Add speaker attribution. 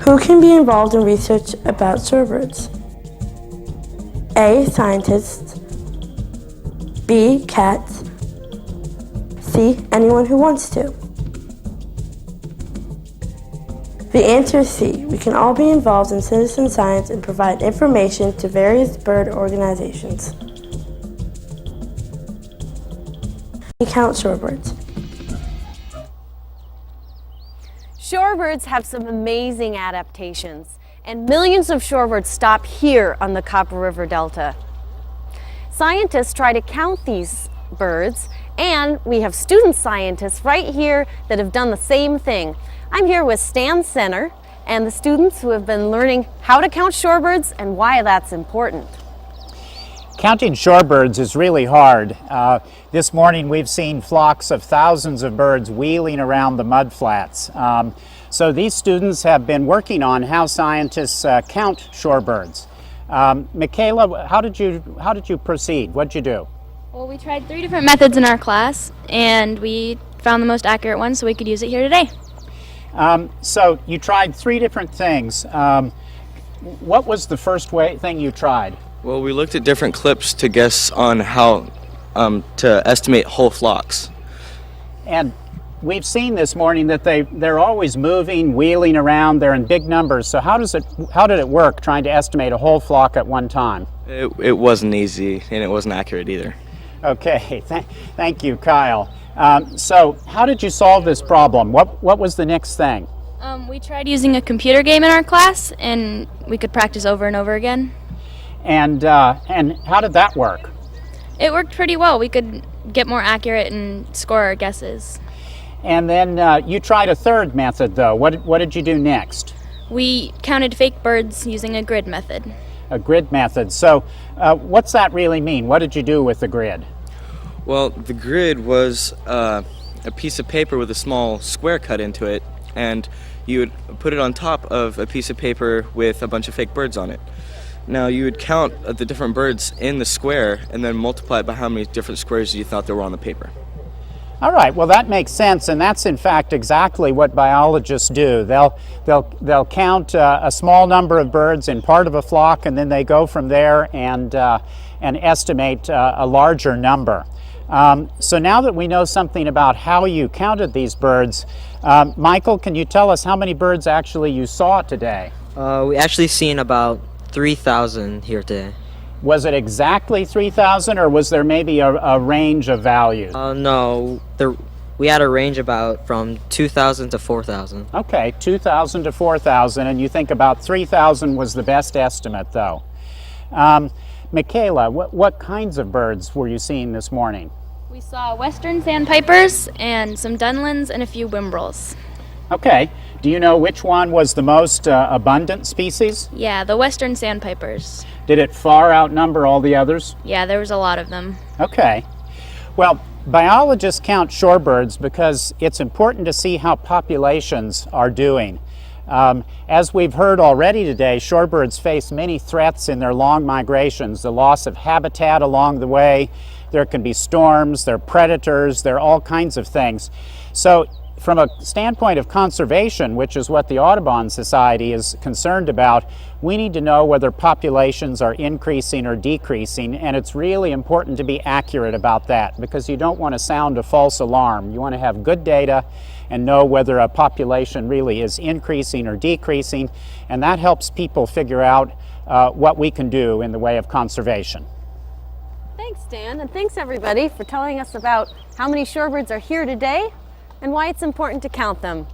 Speaker 1: Who can be involved in research about shorebirds? A. Scientists. B. Cats. C. Anyone who wants to. The answer is C. We can all be involved in citizen science and provide information to various bird organizations. Count shorebirds.
Speaker 2: Shorebirds have some amazing adaptations, and millions of shorebirds stop here on the Copper River Delta. Scientists try to count these birds, and we have student scientists right here that have done the same thing. I'm here with Stan Center and the students who have been learning how to count shorebirds and why that's important.
Speaker 3: Counting shorebirds is really hard. This morning we've seen flocks of thousands of birds wheeling around the mudflats. So these students have been working on how scientists count shorebirds. Michaela, how did you proceed? What'd you do?
Speaker 4: Well, we tried 3 different methods in our class, and we found the most accurate one so we could use it here today.
Speaker 3: So you tried 3 different things. What was the first thing you tried?
Speaker 5: Well, we looked at different clips to guess on how to estimate whole flocks.
Speaker 3: And we've seen this morning that they're always moving, wheeling around. They're in big numbers. So how did it work trying to estimate a whole flock at one time?
Speaker 5: It wasn't easy, and it wasn't accurate either.
Speaker 3: Okay, thank you, Kyle. So how did you solve this problem? What was the next thing?
Speaker 4: We tried using a computer game in our class, and we could practice over and over again.
Speaker 3: And how did that work?
Speaker 4: It worked pretty well. We could get more accurate and score our guesses.
Speaker 3: And then you tried a third method, though. What did you do next?
Speaker 4: We counted fake birds using a grid method.
Speaker 3: A grid method. So what's that really mean? What did you do with the grid?
Speaker 5: Well, the grid was a piece of paper with a small square cut into it, and you would put it on top of a piece of paper with a bunch of fake birds on it. Now you would count the different birds in the square and then multiply it by how many different squares you thought there were on the paper.
Speaker 3: All right, well that makes sense, and that's in fact exactly what biologists do. They'll count a small number of birds in part of a flock, and then they go from there and estimate a larger number. So now that we know something about how you counted these birds, Michael, can you tell us how many birds actually you saw today?
Speaker 6: We actually seen about 3,000 here today.
Speaker 3: Was it exactly 3,000, or was there maybe a range of values?
Speaker 6: No, we had a range about from 2,000 to 4,000.
Speaker 3: Okay, 2,000 to 4,000, and you think about 3,000 was the best estimate, though. Michaela, what kinds of birds were you seeing this morning?
Speaker 4: We saw western sandpipers and some dunlins and a few whimbrels.
Speaker 3: Okay, do you know which one was the most abundant species?
Speaker 4: Yeah, the western sandpipers.
Speaker 3: Did it far outnumber all the others?
Speaker 4: Yeah, there was a lot of them.
Speaker 3: Okay. Well, biologists count shorebirds because it's important to see how populations are doing. As we've heard already today, shorebirds face many threats in their long migrations, the loss of habitat along the way. There can be storms, there are predators, there are all kinds of things. So from a standpoint of conservation, which is what the Audubon Society is concerned about, we need to know whether populations are increasing or decreasing, and it's really important to be accurate about that because you don't want to sound a false alarm. You want to have good data and know whether a population really is increasing or decreasing, and that helps people figure out what we can do in the way of conservation.
Speaker 2: Thanks, Dan, and thanks everybody for telling us about how many shorebirds are here today and why it's important to count them.